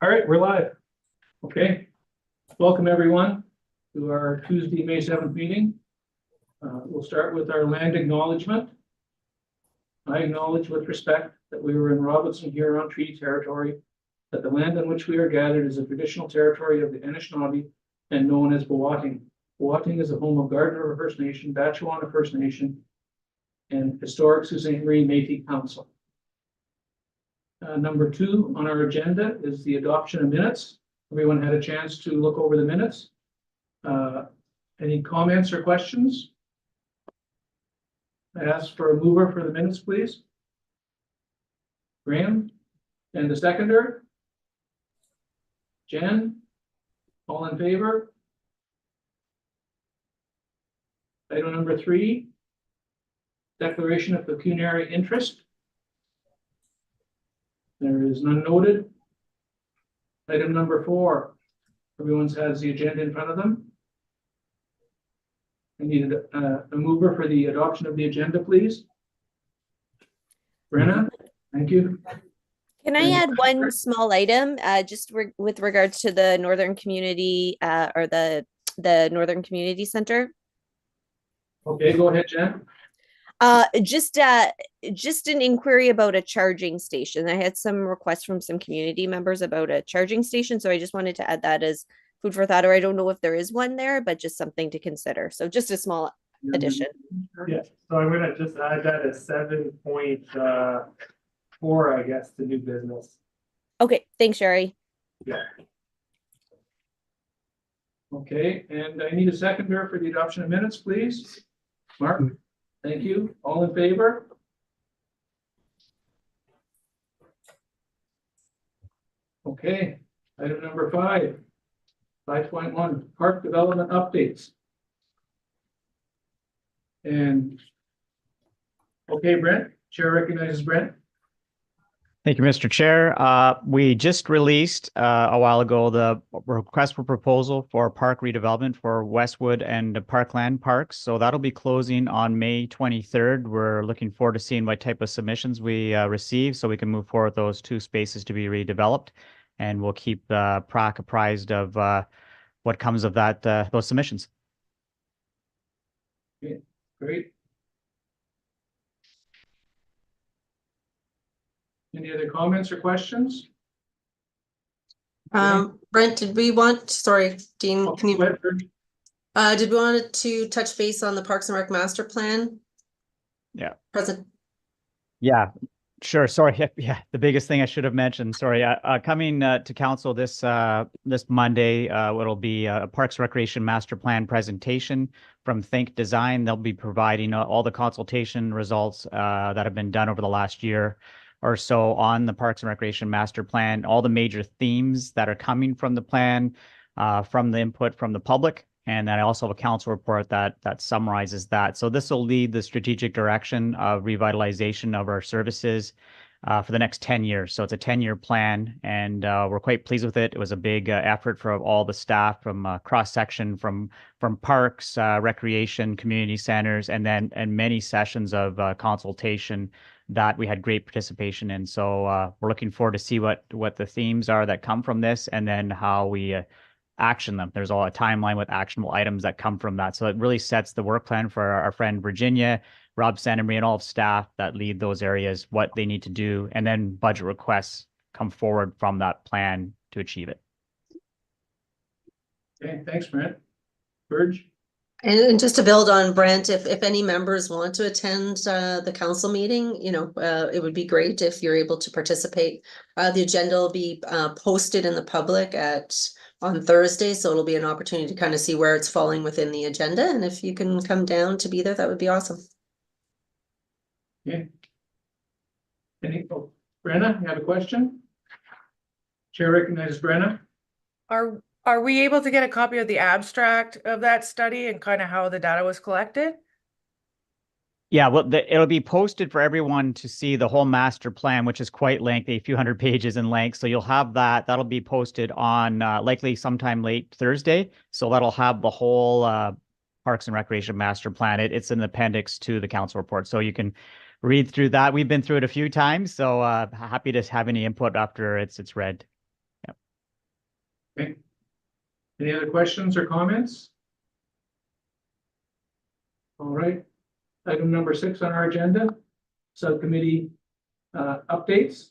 All right, we're live. Okay. Welcome everyone to our Tuesday, May 7th meeting. We'll start with our land acknowledgement. I acknowledge with respect that we were in Robinson Huron Treaty Territory, that the land on which we are gathered is a traditional territory of the Anishinaabe and known as Boating. Boating is the home of Garden River First Nation, Batchewana First Nation, and historic Sault Ste. Marie Métis Council. Number 2 on our agenda is the adoption of minutes. Everyone had a chance to look over the minutes. Any comments or questions? I ask for a mover for the minutes, please. Graham, and the seconder? Jen, all in favor? Item number 3, declaration of pecuniary interest. There is none noted. Item number 4, everyone's has the agenda in front of them. I need a mover for the adoption of the agenda, please. Brenna, thank you. Can I add one small item, just with regards to the Northern Community or the Northern Community Center? Okay, go ahead, Jen. Just an inquiry about a charging station. I had some requests from some community members about a charging station, so I just wanted to add that as food for thought, or I don't know if there is one there, but just something to consider. So just a small addition. Yeah, so I'm gonna just add that as 7.4, I guess, to new business. Okay, thanks, Sherry. Yeah. Okay, and I need a seconder for the adoption of minutes, please. Mark, thank you. All in favor? Okay, item number 5.1, park development updates. And okay, Brent, Chair recognizes Brent. Thank you, Mr. Chair. We just released a while ago the request for proposal for park redevelopment for Westwood and Parkland Parks. So that'll be closing on May 23rd. We're looking forward to seeing what type of submissions we receive so we can move forward with those 2 spaces to be redeveloped. And we'll keep PRAC apprised of what comes of that those submissions. Okay, great. Any other comments or questions? Brent, did we want, sorry, Dean, can you, Go ahead, Bert. did we want to touch base on the Parks and Rec master plan? Yeah. Present. Yeah, sure. Sorry. Yeah, the biggest thing I should have mentioned. Sorry. Coming to council this Monday, it'll be a Parks Recreation Master Plan presentation from Think Design. They'll be providing all the consultation results that have been done over the last year or so on the Parks and Recreation Master Plan, all the major themes that are coming from the plan, from the input from the public. And then I also have a council report that summarizes that. So this will lead the strategic direction of revitalization of our services for the next 10 years. So it's a 10-year plan, and we're quite pleased with it. It was a big effort for all the staff from cross-section from parks, recreation, community centers, and many sessions of consultation that we had great participation in. So we're looking forward to see what the themes are that come from this, and then how we action them. There's all a timeline with actionable items that come from that. So it really sets the work plan for our friend Virginia, Rob Santamarie, and all of staff that lead those areas, what they need to do, and then budget requests come forward from that plan to achieve it. Okay, thanks, Brent. Burge? And just to build on Brent, if any members want to attend the council meeting, it would be great if you're able to participate. The agenda will be posted in the public on Thursday, so it'll be an opportunity to kind of see where it's falling within the agenda. And if you can come down to be there, that would be awesome. Okay. Brenna, you have a question? Chair recognizes Brenna. Are we able to get a copy of the abstract of that study and kind of how the data was collected? Yeah, well, it'll be posted for everyone to see the whole master plan, which is quite lengthy, a few hundred pages in length. So you'll have that. That'll be posted on likely sometime late Thursday. So that'll have the whole Parks and Recreation master plan. It's an appendix to the council report. So you can read through that. We've been through it a few times. So happy to have any input after it's read. Okay. Any other questions or comments? All right. Item number 6 on our agenda, subcommittee updates.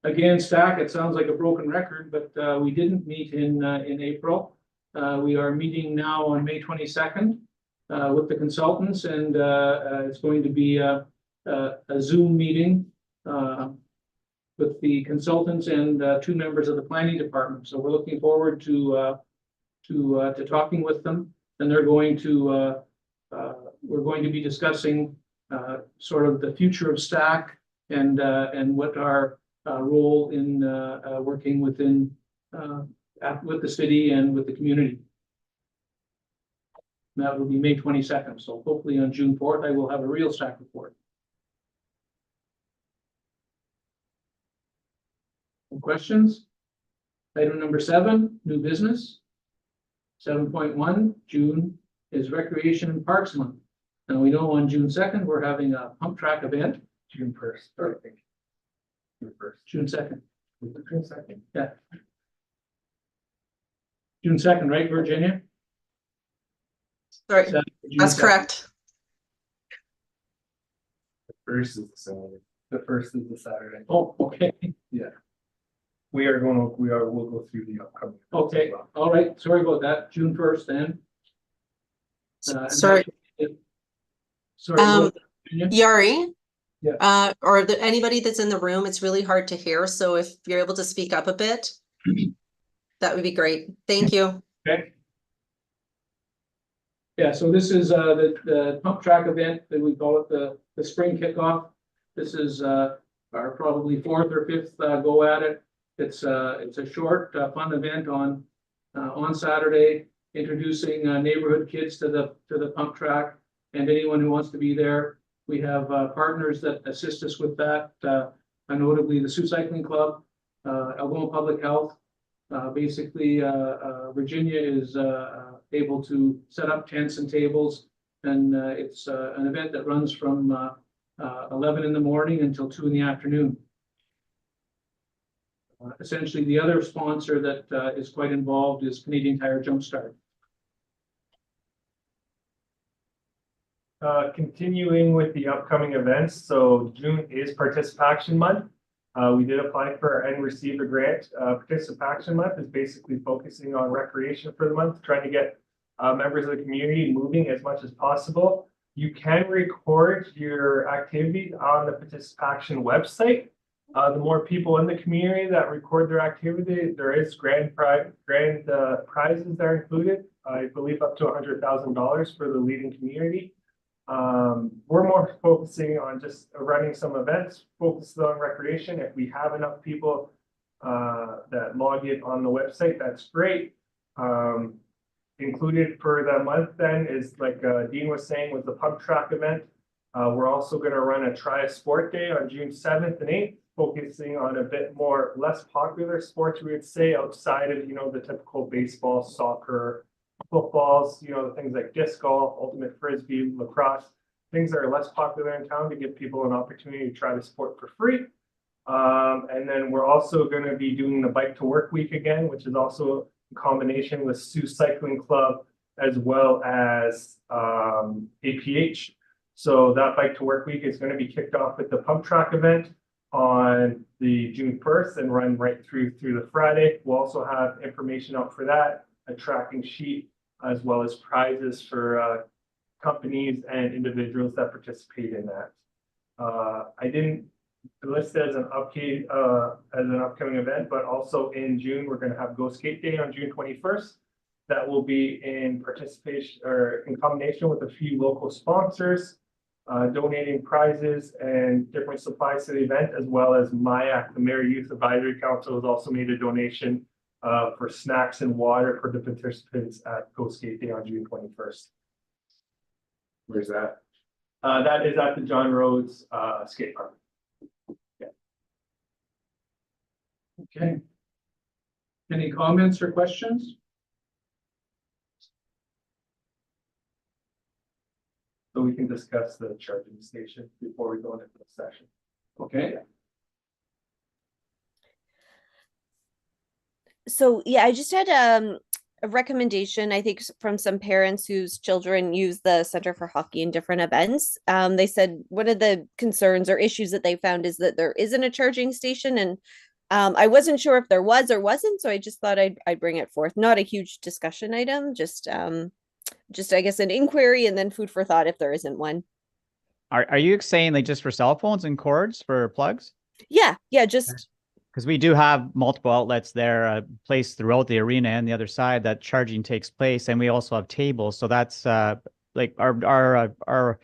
Again, Stack, it sounds like a broken record, but we didn't meet in April. We are meeting now on May 22nd with the consultants, and it's going to be a Zoom meeting with the consultants and 2 members of the planning department. So we're looking forward to talking with them, and they're going to we're going to be discussing sort of the future of Stack and what our role in working within with the city and with the community. That will be May 22nd. So hopefully on June 4th, I will have a real Stack report. Any questions? Item number 7, new business. 7.1, June is Recreation and Parks Month. And we know on June 2nd, we're having a pump track event. June 1st, I think. June 1st. June 2nd. June 2nd. Yeah. June 2nd, right, Virginia? Sorry, June that's 2nd. correct. The first is the Saturday. The first is the Saturday. Oh, okay, We'll go through the upcoming. events as okay, well. all right, sorry about that, June 1st then. And Sorry, Sorry, go Um, ahead, Virginia. Yari. Yeah. Or anybody that's in the room, it's really hard to hear, so if you're able to speak up a bit, that would be great. Thank you. Okay. Yeah, so this is the pump track event that we call it the spring kickoff. This is our probably 4th or 5th go at it. It's a short fun event on Saturday, introducing neighborhood kids to the pump track and anyone who wants to be there. We have partners that assist us with that, notably the Sioux Cycling Club, Algoma Public Health. Basically, Virginia is able to set up tents and tables, and it's an event that runs from 11 in the morning until 2 in the afternoon. Essentially, the other sponsor that is quite involved is Canadian Tire Jumpstart. Continuing with the upcoming events, so June is Participation Month. We did apply for and receive a grant. Participation Month is basically focusing on recreation for the month, trying to get members of the community moving as much as possible. You can record your activities on the Participation website. The more people in the community that record their activity, there is grand prizes that are included. I believe up to $100,000 for the leading community. We're more focusing on just running some events, focused on recreation. If we have enough people that log in on the website, that's great. Included for the month then is, like Dean was saying, with the pump track event. We're also going to run a Try a Sport Day on June 7th and 8th, focusing on a bit more less popular sports, we would say, outside of, the typical baseball, soccer, footballs, the things like disc golf, ultimate frisbee, lacrosse, things that are less popular in town, to give people an opportunity to try the sport for free. And then we're also going to be doing the Bike to Work Week again, which is also in combination with Sioux Cycling Club as well as APH. So that Bike to Work Week is going to be kicked off with the pump track event on the June 1st and run right through the Friday. We'll also have information out for that, a tracking sheet, as well as prizes for companies and individuals that participate in that. I didn't list it as an upcoming event, but also in June, we're going to have Go Skate Day on June 21st. That will be in participation or in combination with a few local sponsors, donating prizes and different supplies to the event, as well as MIAC, the Mayor Youth Advisory Council, has also made a donation for snacks and water for the participants at Go Skate Day on June 21st. Where's that? That is at the John Rhodes skate park. Okay. Any comments or questions? So we can discuss the charging station before we go into the session. Okay. So yeah, I just had a recommendation, I think, from some parents whose children use the Center for Hockey in different events. They said one of the concerns or issues that they found is that there isn't a charging station, and I wasn't sure if there was or wasn't, so I just thought I'd bring it forth. Not a huge discussion item, just I guess an inquiry and then food for thought if there isn't one. Are you saying like just for cell phones and cords for plugs? Yeah, just Because we do have multiple outlets there, placed throughout the arena and the other side that charging takes place, and we also have tables. So that's like our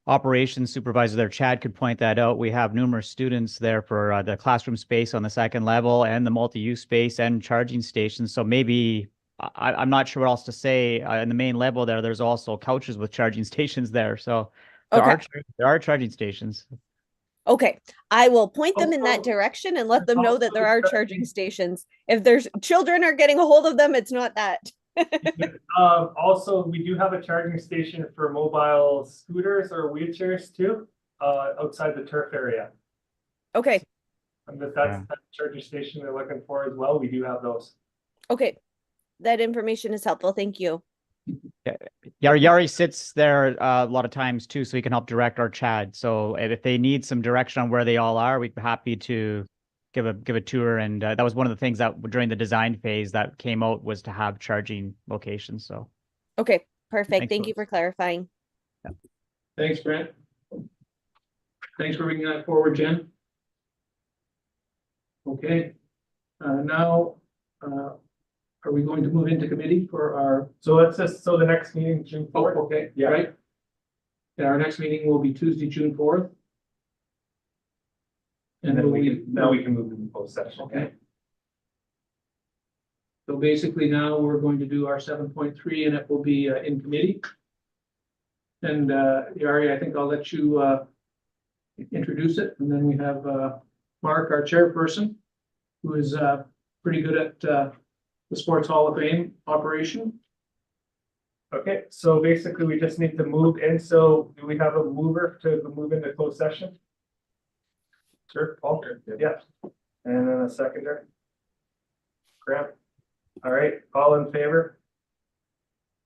operations supervisor there, Chad, could point that out. We have numerous students there for the classroom space on the second level and the multi-use space and charging stations. So maybe I'm not sure what else to say. In the main level there, there's also couches with charging stations there. So there are charging stations. okay. I will point them in that Also- direction and let them know that there are also- charging stations. If there's children are getting a hold of them, it's not that. Also, we do have a charging station for mobile scooters or wheelchairs too, outside the turf area. Okay, And that's Yeah. that charging station they're looking for as well. We do have those. okay. That information is helpful. Thank you. Yari sits there a lot of times too, so he can help direct our Chad. So if they need some direction on where they all are, we'd be happy to give a tour. And that was one of the things that during the design phase that came out was to have charging locations. So Okay, perfect. Thanks, Thank you for clarifying. Thanks, Brent. Thanks for bringing that forward, Jen. Okay, now, are we going to move into committee for our, So the next meeting, June oh, 4th. okay, Yeah. right? Yeah, our next meeting will be Tuesday, June 4th. And then now we can move to the closed session. Okay. So basically now we're going to do our 7.3 and it will be in committee. And Yari, I think I'll let you introduce it, and then we have Mark, our chairperson, who is pretty good at the Sports Hall of Fame operation. Okay, so basically we just need to move in. So do we have a mover to move into closed session? Sure, Paul. Yeah. And then a seconder. Graham. All right, all in favor?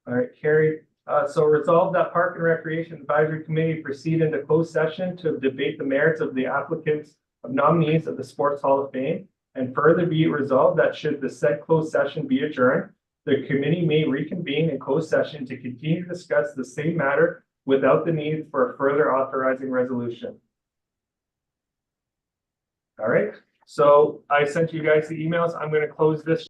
All right, carried. So resolve that Park and Recreation Advisory Committee proceed into closed session to debate the merits of the applicants of nominees of the Sports Hall of Fame. And further be it resolved that should the said closed session be adjourned, the committee may reconvene in closed session to continue to discuss the same matter without the need for a further authorizing resolution. All right, so I sent you guys the emails. I'm going to close this